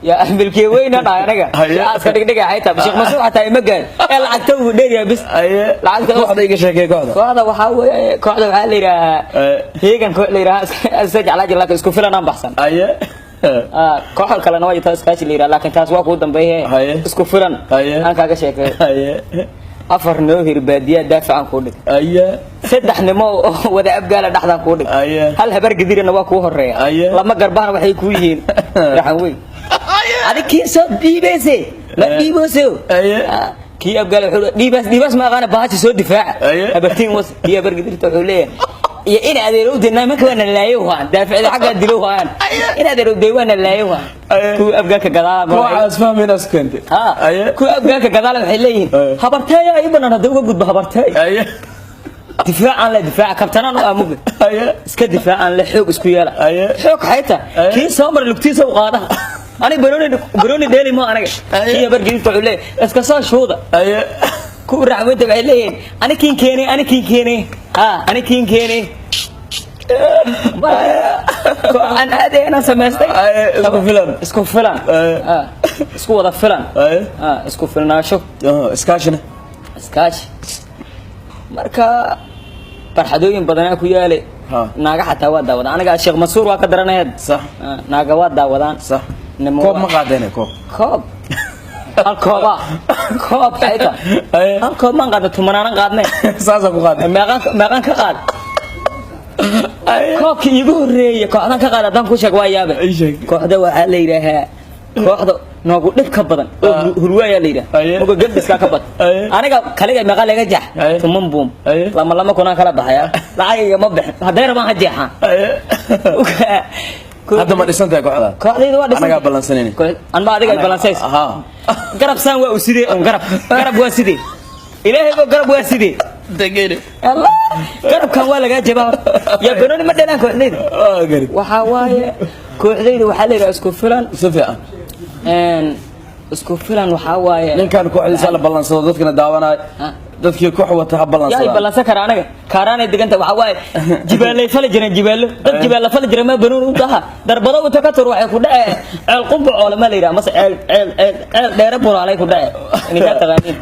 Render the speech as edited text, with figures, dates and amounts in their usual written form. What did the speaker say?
يا ملكي وين أنا أسكت دقيقة حياتها بشيخ مسوح حتى مجال العتو ودير بس العتو واحد يجي شيء كذا هذا وحاول كذا وحالي هي كان كل رأس أسجل على جلك اسكو فيلا نام بحسن كحل كلا نواجه تاسكاش ليرا لكن تاسوا قدام بيه اسكو فيلا أنا كذا شيء أفر نوهر بادية دافع عن كودك سدح نمو وذا أبقى له دحضان كودك هل هبر قدير نواكوه الرئة لما قربان وحي كويين رحوي هذا كي صوت ديبسي ما ديبسو كي أبقى له ديبس ما غانا بهاتي صوت دفاع هبرتين وص كي هبر قدير تقوليه يا إن هذا رود إنما ما كنا نلاقيوها دافع إذا حاجة دلوها إن هذا رود ديوانا نلاقيوها كو أبقى كجدال كو عايز فاهم ناس كنت كو أبقى كجدال وحلين خبرتها أيضا أنا دوق قد بخبرتها دفاع عن دفاع كابتن أنا أموجد اسك دفاع عن لحوق اسكويالا حوق حياته كي سامر لقتي سو قاده أنا بروني ديلي ما أنا كي برجع تقولي اسك صار شو ذا كو رعوت بعلين أنا كين كيني أنا كين كيني أنا هذا أنا سمعتك اسكو فلان اسكو هذا فلان اسكو فلان شو اسكاشنا اسكاش marka farxadooyin badan ku yaale naaga xataa waa daawadaan aniga sheekh Mansuur waa ka daranayd sax naaga waa daawadaan sax koob ma qaadeen koob koob hayta koob man qaado tumanaan qaadnay saasa ku qaad meeqan ka qaad koobki igu horeeyay kooxdan ka qaad hadan ku sheeg waa yaabe kooxda waxa la yiraahaa kooxda noogu dhibka badan hurwaaya leeyahay uga gabdhiska ka bad aniga kaliya meeqa laga jax tuman boom lama kuna kala baxaya lacag ma bixin haday rabaan hajeexan hadda ma dhisantay kooxdayda waa dhisantay anaga balansaneen an ma adiga balansays garab saan waa u sidee on garab waa sidee ilaahay baa garab waa sidee dageen allah garab kan waa laga jabaa ya banoni ma dheelan kooxdayda waxa waaye kooxdayda waxa la yiraahdaa isku filan safiican isku filan waxa waaye ninkan kooxdiisa la balansado dadkana daawanay dadkii koox wata ha balansado yaa balansan kara anaga kaaraanay diganta waxa waaye jibaalay fal jireen jibaalo dad jibaal fal jireen ma banuun u taha darbado wata ka tor waxay ku dhacay ceel qumbu oo lama leeyahay mas ceel dheere buraalay ku dhacay inay ka taqaaniin